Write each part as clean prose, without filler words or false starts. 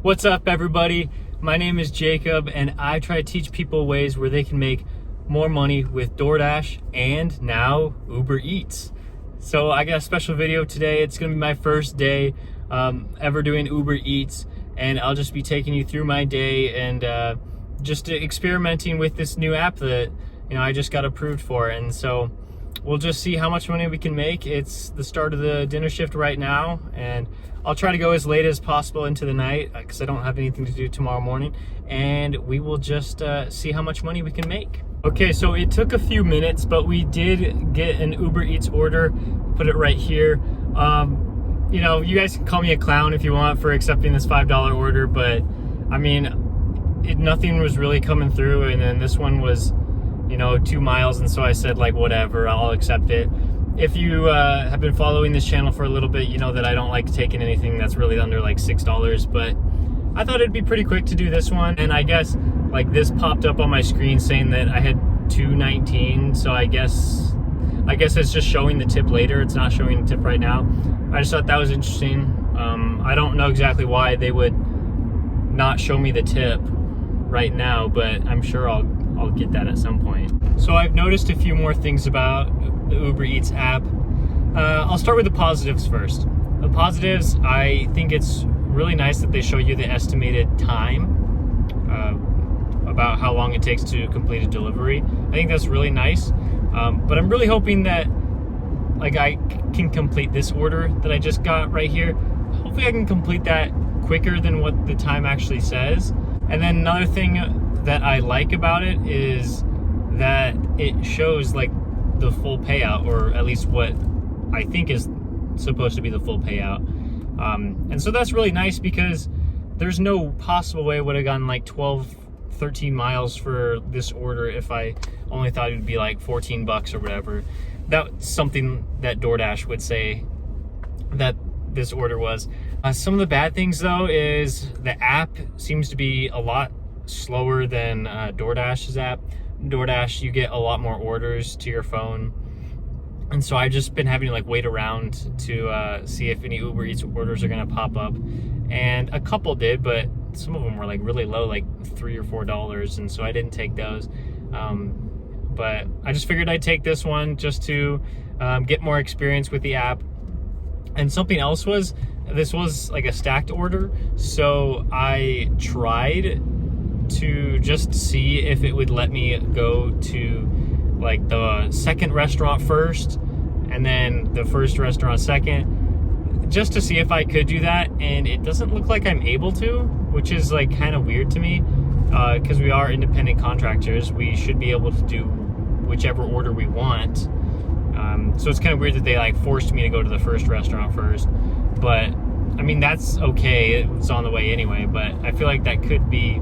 What's up, everybody? My name is Jacob, and I try to teach people ways where they can make more money with DoorDash and now Uber Eats. So I got a special video today. It's gonna be my first day ever doing Uber Eats, and I'll just be taking you through my day and just experimenting with this new app that I just got approved for. And so we'll just see how much money we can make. It's the start of the dinner shift right now, and I'll try to go as late as possible into the night because I don't have anything to do tomorrow morning, and we will just see how much money we can make. Okay, so it took a few minutes, but we did get an Uber Eats order. Put it right here. You guys can call me a clown if you want for accepting this $5 order, but I mean, nothing was really coming through, and then this one was 2 miles, and so I said, like, whatever, I'll accept it. If you have been following this channel for a little bit, you know that I don't like taking anything that's really under like $6, but I thought it'd be pretty quick to do this one. And I guess like this popped up on my screen saying that I had $2.19, so I guess it's just showing the tip later. It's not showing the tip right now. I just thought that was interesting. I don't know exactly why they would not show me the tip right now, but I'm sure I'll get that at some point. So I've noticed a few more things about the Uber Eats app. I'll start with the positives first. The positives, I think it's really nice that they show you the estimated time about how long it takes to complete a delivery. I think that's really nice. But I'm really hoping that I can complete this order that I just got right here. Hopefully I can complete that quicker than what the time actually says. And then another thing that I like about it is that it shows like the full payout, or at least what I think is supposed to be the full payout. And so that's really nice because there's no possible way I would have gone like 12, 13 miles for this order if I only thought it would be like $14 or whatever. That's something that DoorDash would say that this order was. Some of the bad things though is the app seems to be a lot slower than DoorDash's app. DoorDash, you get a lot more orders to your phone, and so I've just been having to like wait around to see if any Uber Eats orders are gonna pop up, and a couple did, but some of them were like really low, like $3 or $4, and so I didn't take those. But I just figured I'd take this one just to get more experience with the app. And something else was, this was like a stacked order, so I tried to just see if it would let me go to like the second restaurant first and then the first restaurant second, just to see if I could do that, and it doesn't look like I'm able to, which is like kind of weird to me, because we are independent contractors. We should be able to do whichever order we want. So it's kind of weird that they like forced me to go to the first restaurant first, but I mean, that's okay, it's on the way anyway, but I feel like that could be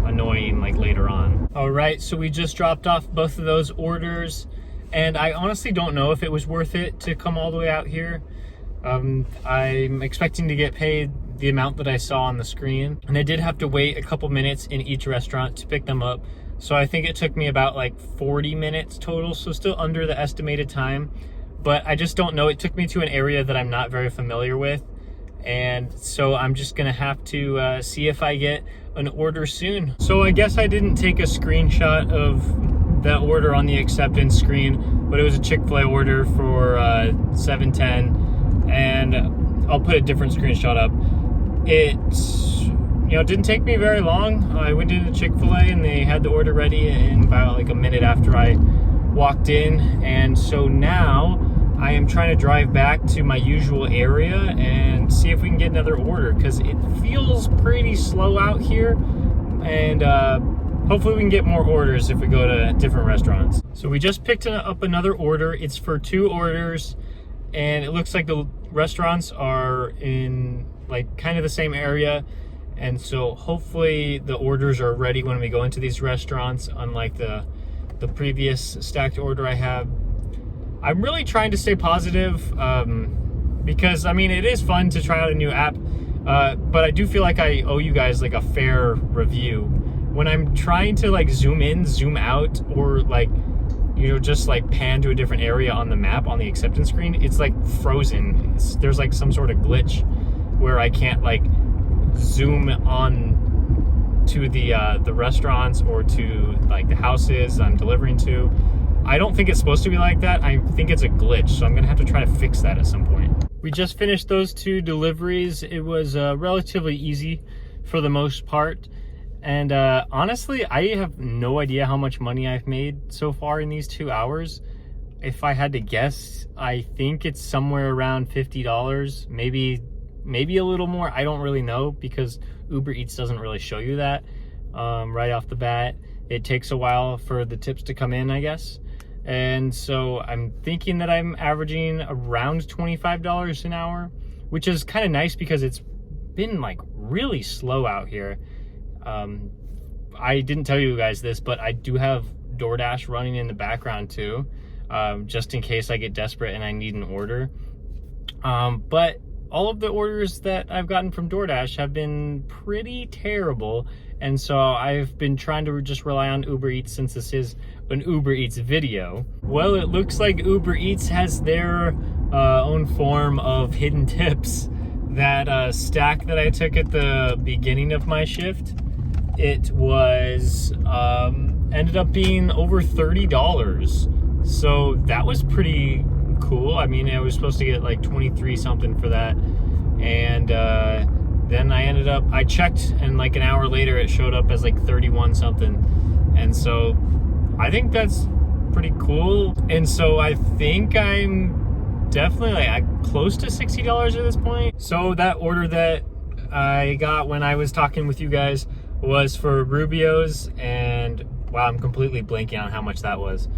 annoying like later on. All right, so we just dropped off both of those orders, and I honestly don't know if it was worth it to come all the way out here. I'm expecting to get paid the amount that I saw on the screen, and I did have to wait a couple minutes in each restaurant to pick them up. So I think it took me about like 40 minutes total, so still under the estimated time, but I just don't know. It took me to an area that I'm not very familiar with, and so I'm just gonna have to see if I get an order soon. So I guess I didn't take a screenshot of that order on the acceptance screen, but it was a Chick-fil-A order for $7.10, and I'll put a different screenshot up. It didn't take me very long. I went into Chick-fil-A and they had the order ready in about like a minute after I walked in, and so now I am trying to drive back to my usual area and see if we can get another order, because it feels pretty slow out here, and hopefully we can get more orders if we go to different restaurants. So we just picked up another order. It's for 2 orders, and it looks like the restaurants are in like kind of the same area, and so hopefully the orders are ready when we go into these restaurants, unlike the previous stacked order I have. I'm really trying to stay positive, because I mean, it is fun to try out a new app, but I do feel like I owe you guys like a fair review. When I'm trying to like zoom in, zoom out, or like just like pan to a different area on the map on the acceptance screen, it's like frozen. There's like some sort of glitch where I can't like zoom on to the restaurants or to like the houses I'm delivering to. I don't think it's supposed to be like that. I think it's a glitch, so I'm gonna have to try to fix that at some point. We just finished those 2 deliveries. It was relatively easy for the most part. And honestly, I have no idea how much money I've made so far in these 2 hours. If I had to guess, I think it's somewhere around $50, maybe a little more. I don't really know because Uber Eats doesn't really show you that right off the bat. It takes a while for the tips to come in, I guess. And so I'm thinking that I'm averaging around $25 an hour, which is kind of nice because it's been like really slow out here. I didn't tell you guys this, but I do have DoorDash running in the background too, just in case I get desperate and I need an order. But all of the orders that I've gotten from DoorDash have been pretty terrible. And so I've been trying to just rely on Uber Eats since this is an Uber Eats video. Well, it looks like Uber Eats has their own form of hidden tips. That stack that I took at the beginning of my shift, it was ended up being over $30. So that was pretty cool. I mean, I was supposed to get like 23 something for that. And then I checked, and like an hour later it showed up as like 31 something. And so I think that's pretty cool. And so I think I'm definitely like close to $60 at this point. So that order that I got when I was talking with you guys was for Rubio's, and wow, I'm completely blanking on how much that was.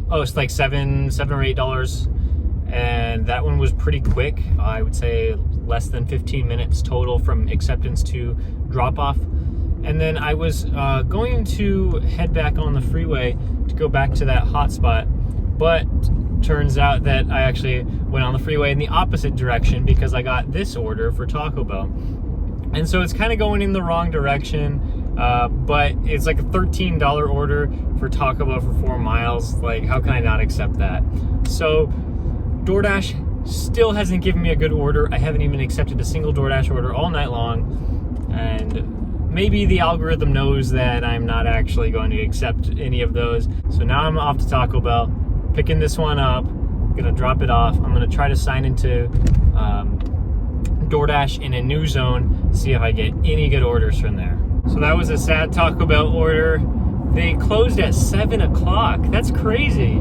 It's like $7 or $8. And that one was pretty quick. I would say less than 15 minutes total from acceptance to drop off. And then I was going to head back on the freeway to go back to that hotspot, but turns out that I actually went on the freeway in the opposite direction because I got this order for Taco Bell. And so it's kind of going in the wrong direction, but it's like a $13 order for Taco Bell for 4 miles. Like, how can I not accept that? So DoorDash still hasn't given me a good order. I haven't even accepted a single DoorDash order all night long. And maybe the algorithm knows that I'm not actually going to accept any of those. So now I'm off to Taco Bell, picking this one up, gonna drop it off. I'm gonna try to sign into DoorDash in a new zone, see if I get any good orders from there. So that was a sad Taco Bell order. They closed at 7 o'clock. That's crazy.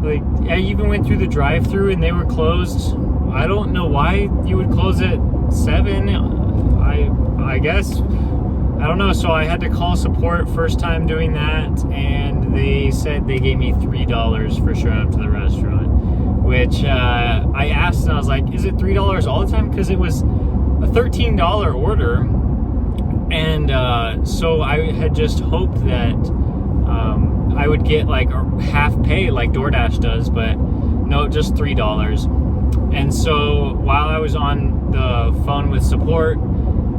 Like, I even went through the drive-thru and they were closed. I don't know why you would close at 7. I guess, I don't know. So I had to call support first time doing that, and they said they gave me $3 for showing up to the restaurant, which I asked, and I was like, is it $3 all the time? Because it was a $13 order. And so I had just hoped that I would get like half pay like DoorDash does, but no, just $3. And so while I was on the phone with support,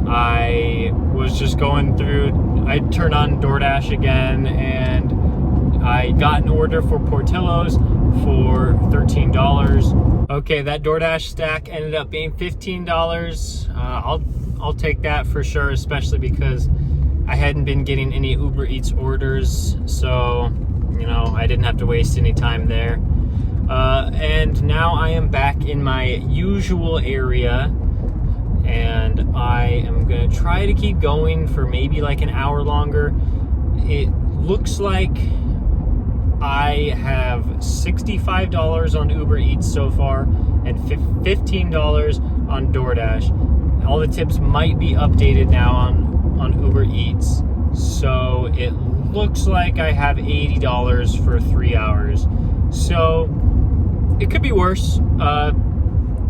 I was just going through, I turned on DoorDash again, and I got an order for Portillo's for $13. Okay, that DoorDash stack ended up being $15. I'll take that for sure, especially because I hadn't been getting any Uber Eats orders, so, you know, I didn't have to waste any time there. And now I am back in my usual area, and I am gonna try to keep going for maybe like an hour longer. It looks like I have $65 on Uber Eats so far, and $15 on DoorDash. All the tips might be updated now on Uber Eats, so it looks like I have $80 for 3 hours. So it could be worse. I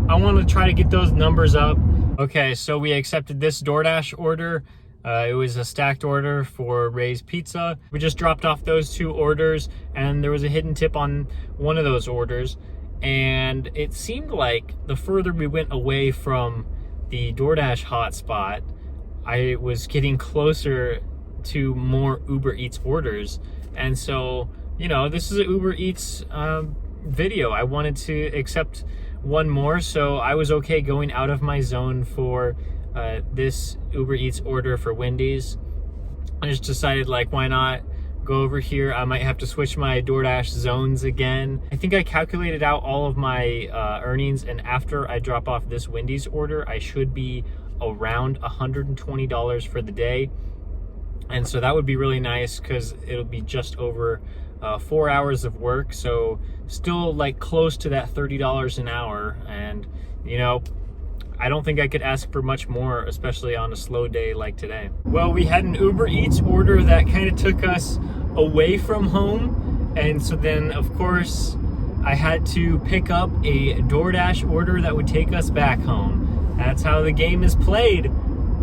want to try to get those numbers up. Okay, so we accepted this DoorDash order. It was a stacked order for Ray's Pizza. We just dropped off those 2 orders, and there was a hidden tip on one of those orders. And it seemed like the further we went away from the DoorDash hotspot, I was getting closer to more Uber Eats orders. And so, you know, this is an Uber Eats video. I wanted to accept one more, so I was okay going out of my zone for this Uber Eats order for Wendy's. I just decided, like, why not go over here? I might have to switch my DoorDash zones again. I think I calculated out all of my earnings, and after I drop off this Wendy's order, I should be around $120 for the day. And so that would be really nice because it'll be just over 4 hours of work. So still like close to that $30 an hour. And, you know, I don't think I could ask for much more, especially on a slow day like today. Well, we had an Uber Eats order that kind of took us away from home. And so then, of course, I had to pick up a DoorDash order that would take us back home. That's how the game is played.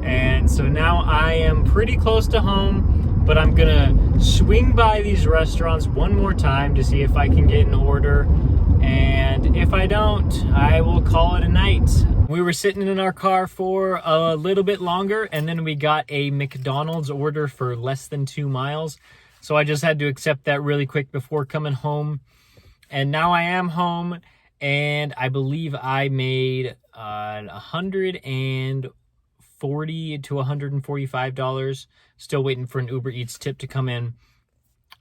And so now I am pretty close to home, but I'm gonna swing by these restaurants one more time to see if I can get an order. And if I don't, I will call it a night. We were sitting in our car for a little bit longer, and then we got a McDonald's order for less than 2 miles. So I just had to accept that really quick before coming home. And now I am home, and I believe I made $140 to $145. Still waiting for an Uber Eats tip to come in.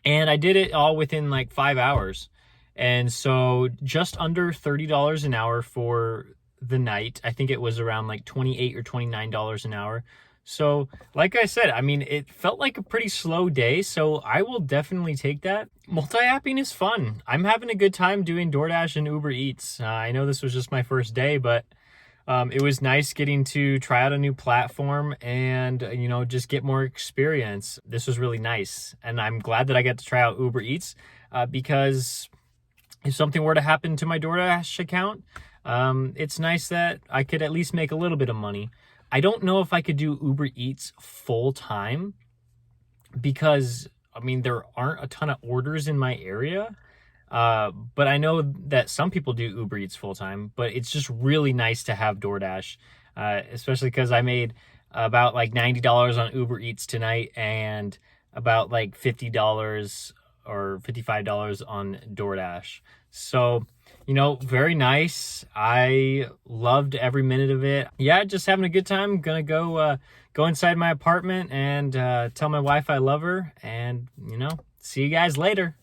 And I did it all within like 5 hours. And so just under $30 an hour for the night. I think it was around like $28 or $29 an hour. So like I said, I mean, it felt like a pretty slow day, so I will definitely take that. Multi-apping is fun. I'm having a good time doing DoorDash and Uber Eats. I know this was just my first day, but it was nice getting to try out a new platform and, you know, just get more experience. This was really nice. And I'm glad that I got to try out Uber Eats because if something were to happen to my DoorDash account, it's nice that I could at least make a little bit of money. I don't know if I could do Uber Eats full time because, I mean, there aren't a ton of orders in my area. But I know that some people do Uber Eats full time, but it's just really nice to have DoorDash, especially because I made about like $90 on Uber Eats tonight and about like $50 or $55 on DoorDash. So, you know, very nice. I loved every minute of it. Yeah, just having a good time. Gonna go inside my apartment and tell my wife I love her, and, you know, see you guys later.